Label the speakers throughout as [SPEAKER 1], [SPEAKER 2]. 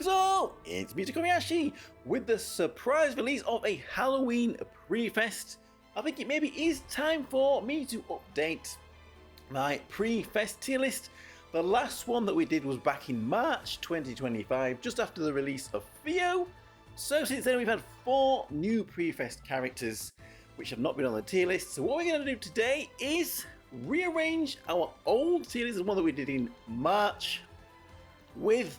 [SPEAKER 1] So, it's me, Tokkuri Yashi, with the surprise release of a Halloween Prifest. I think it maybe is time for me to update my Prifest tier list. The last one that we did was back in March 2025, just after the release of Theo. So since then we've had 4 new Prifest characters, which have not been on the tier list. So what we're going to do today is rearrange our old tier list, the one that we did in March, with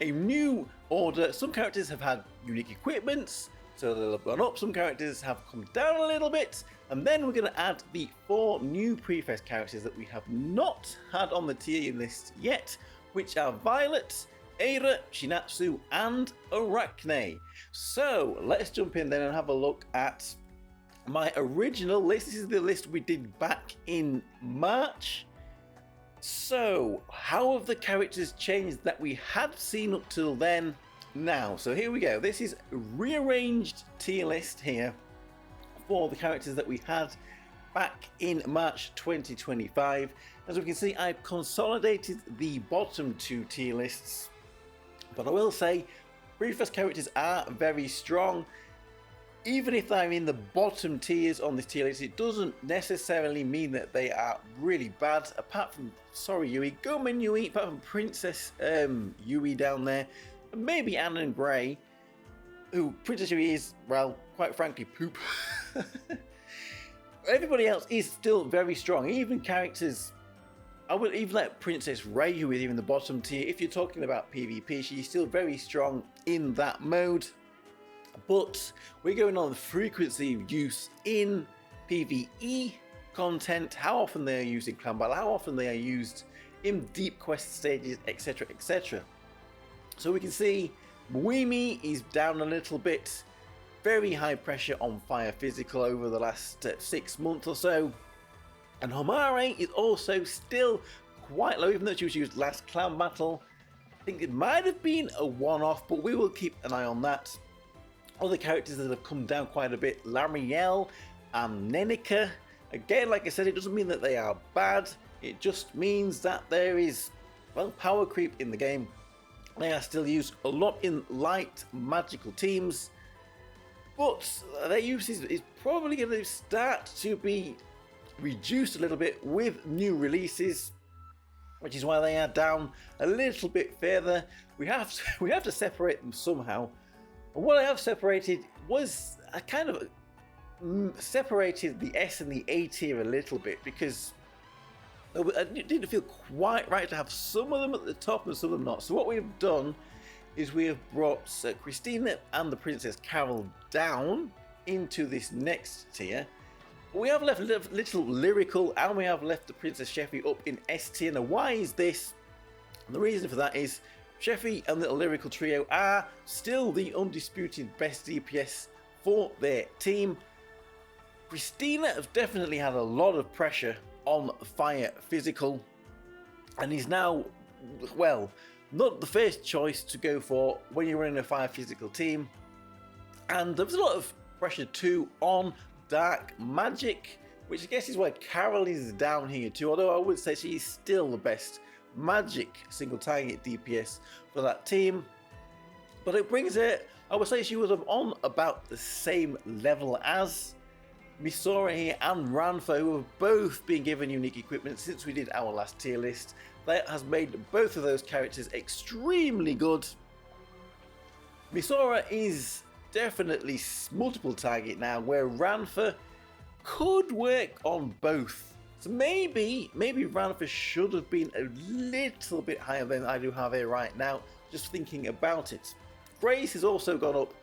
[SPEAKER 1] a new order. Some characters have had unique equipments, so they'll have gone up. Some characters have come down a little bit. And then we're going to add the 4 new Prifest characters that we have not had on the tier list yet, which are Violet, Aira, Shinatsu and Arachne. So let's jump in then and have a look at my original list. This is the list we did back in March. So how have the characters changed that we had seen up till then now? So here we go. This is a rearranged tier list here for the characters that we had back in March 2025. As we can see, I've consolidated the bottom 2 tier lists, but I will say Prifest characters are very strong. Even if they're in the bottom tiers on this tier list, it doesn't necessarily mean that they are really bad. Apart from, sorry Yui, Gomen Yui, apart from Princess Yui down there, and maybe Anna and Grey, who Princess Yui is, well, quite frankly, poop. Everybody else is still very strong. Even characters, I would even let Princess Ray, who is even the bottom tier. If you're talking about PvP, she's still very strong in that mode. But we're going on the frequency of use in PvE content, how often they are used in clan battle, how often they are used in deep quest stages, etc, etc. So we can see Muimi is down a little bit, very high pressure on fire physical over the last 6 months or so. And Homare is also still quite low, even though she was used last clan battle. I think it might have been a one-off, but we will keep an eye on that. Other characters that have come down quite a bit, Lariel and Nenika. Again, like I said, it doesn't mean that they are bad. It just means that there is, well, power creep in the game. They are still used a lot in light magical teams, but their use is probably going to start to be reduced a little bit with new releases, which is why they are down a little bit further. We have to separate them somehow. And what I have separated was, I kind of separated the S and the A tier a little bit, because it didn't feel quite right to have some of them at the top and some of them not. So what we've done is we have brought Christina and the Princess Carol down into this next tier. We have left little lyrical, and we have left the Princess Sheffy up in S tier. Now why is this? And the reason for that is Sheffy and Little Lyrical Trio are still the undisputed best DPS for their team. Christina has definitely had a lot of pressure on fire physical, and is now, well, not the first choice to go for when you're running a fire physical team. And there's a lot of pressure too on dark magic, which I guess is why Carol is down here too, although I would say she's still the best magic single target DPS for that team. But it brings it, I would say she was on about the same level as Misora here and Ranfa, who have both been given unique equipment since we did our last tier list. That has made both of those characters extremely good. Misora is definitely multiple target now, where Ranfa could work on both. So maybe Ranfa should have been a little bit higher than I do have here right now, just thinking about it. Grace has also gone up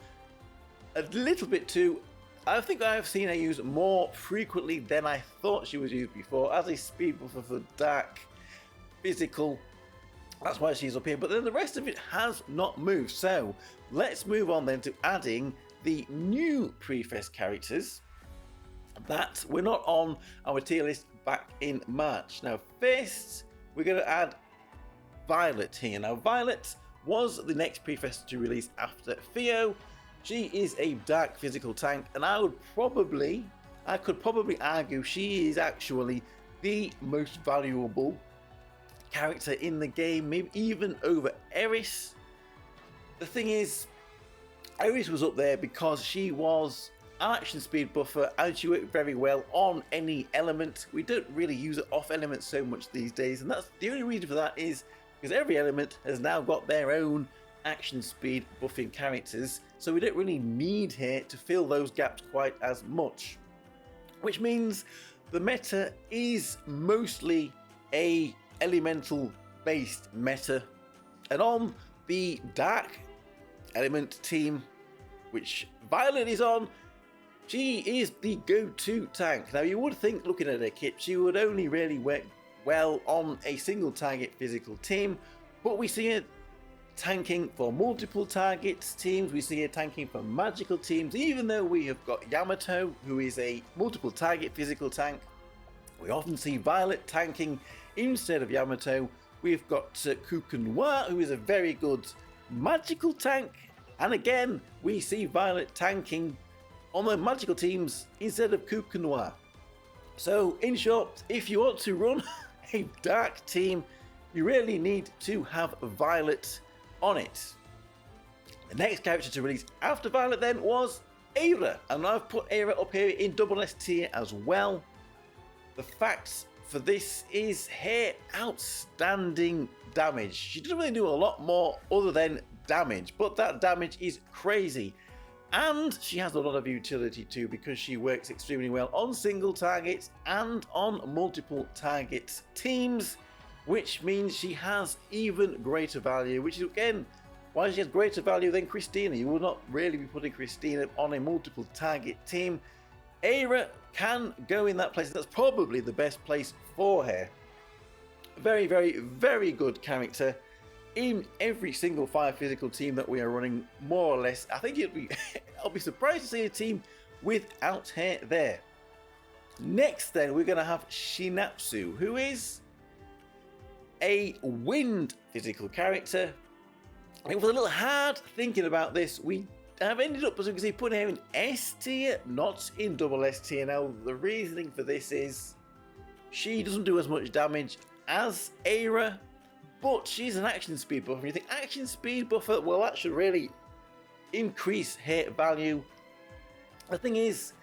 [SPEAKER 1] a little bit too. I think I have seen her used more frequently than I thought she was used before as a speed buffer for dark physical. That's why she's up here, but then the rest of it has not moved. So let's move on then to adding the new Prifest characters that were not on our tier list back in March. Now first, we're going to add Violet here. Now Violet was the next Prifest to release after Theo. She is a dark physical tank, and I could probably argue she is actually the most valuable character in the game, maybe even over Eris. the thing is, Iris was up there because she was an action speed buffer and she worked very well on any element. We don't really use it off elements so much these days, and that's the only reason for that is because every element has now got their own action speed buffing characters, so we don't really need her to fill those gaps quite as much. Which means the meta is mostly a elemental based meta, and on the dark element team, which Violet is on, she is the go-to tank. Now you would think, looking at her kit, she would only really work well on a single target physical team, but we see her tanking for multiple targets teams, we see her tanking for magical teams, even though we have got Yamato, who is a multiple target physical tank. We often see Violet tanking instead of Yamato. We've got Tokkuri Yashi, who is a very good magical tank, and again we see Violet tanking on the magical teams instead of Tokkuri Yashi. So in short, if you want to run a dark team, you really need to have Violet on it. The next character to release after Violet then was Aira, and I've put Aira up here in double S tier as well. The facts for this is her outstanding damage. She doesn't really do a lot more other than damage, but that damage is crazy. And she has a lot of utility too, because she works extremely well on single targets and on multiple target teams, which means she has even greater value, which is again why she has greater value than Christina. You will not really be putting Christina on a multiple target team. Aira can go in that place. That's probably the best place for her. Very, very, very good character in every single 5 physical team that we are running, more or less. I think I'll be surprised to see a team without her there. Next then, we're going to have Shinatsu, who is a wind physical character. It was a little hard thinking about this. We have ended up, as you can see, putting her in S tier, not in double S tier. Now, the reasoning for this is she doesn't do as much damage as Aira, but she's an action speed buffer. You think action speed buffer, well, that should really increase her value. The thing is,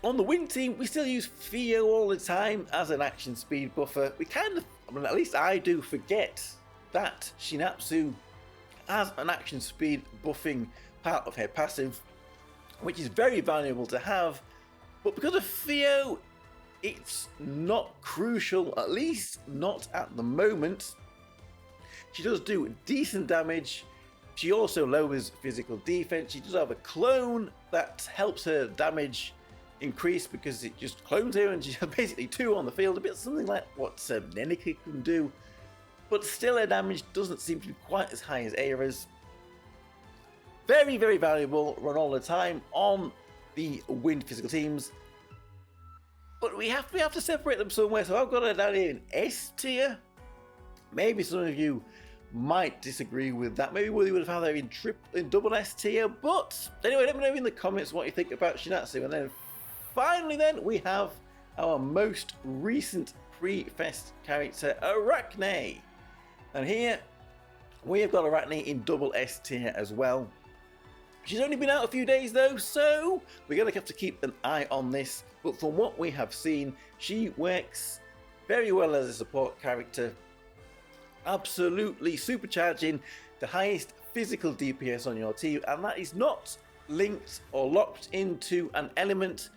[SPEAKER 1] on the wind team, we still use Theo all the time as an action speed buffer. We kind of, I mean, at least I do, forget that Shinatsu has an action speed buffing part of her passive, which is very valuable to have. But because of Theo, it's not crucial, at least not at the moment. She does do decent damage. She also lowers physical defense. She does have a clone that helps her damage increase because it just clones her, and she has basically 2 on the field, a bit something like what Nenike can do. But still, her damage doesn't seem to be quite as high as Aira's. Very, very valuable, run all the time on the wind physical teams. But we have to separate them somewhere, so I've got her down here in S tier. Maybe some of you might disagree with that. Maybe we would have had her in double S tier. But anyway, let me know in the comments what you think about Shinatsu. And then finally then, we have our most recent Prifest character, Arachne. And here, we have got Arachne in double S tier as well. She's only been out a few days though, so we're going to have to keep an eye on this. But from what we have seen, she works very well as a support character. Absolutely supercharging the highest physical DPS on your team, and that is not linked or locked into an element.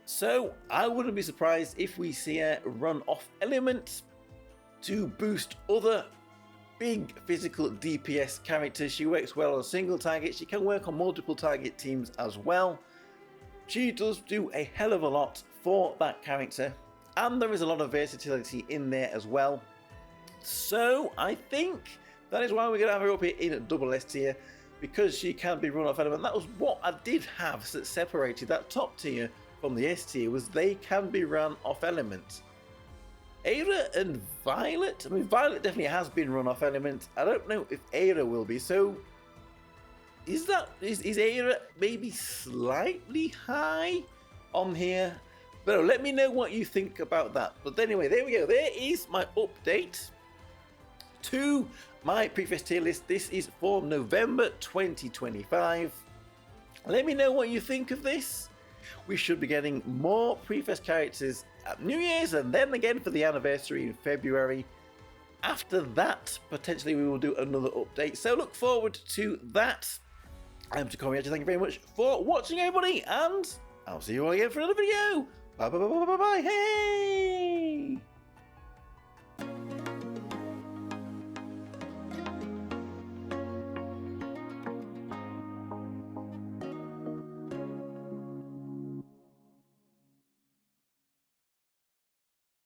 [SPEAKER 1] So I wouldn't be surprised if we see her run off elements to boost other big physical DPS characters. She works well on single targets. She can work on multiple target teams as well. She does do a hell of a lot for that character, and there is a lot of versatility in there as well. So I think that is why we're going to have her up here in double S tier, because she can be run off element. That was what I did have that separated that top tier from the S tier, was they can be run off element. Aira and Violet, I mean, Violet definitely has been run off element. I don't know if Aira will be. So is Aira maybe slightly high on here? But let me know what you think about that. But anyway, there we go. There is my update to my Prifest tier list. This is for November 2025. Let me know what you think of this. We should be getting more Prifest characters at New Year's and then again for the anniversary in February. After that, potentially we will do another update. So look forward to that. I'm Tokkuri Yashi. Thank you very much for watching, everybody, and I'll see you all again for another video. Bye bye bye bye bye bye. Hey!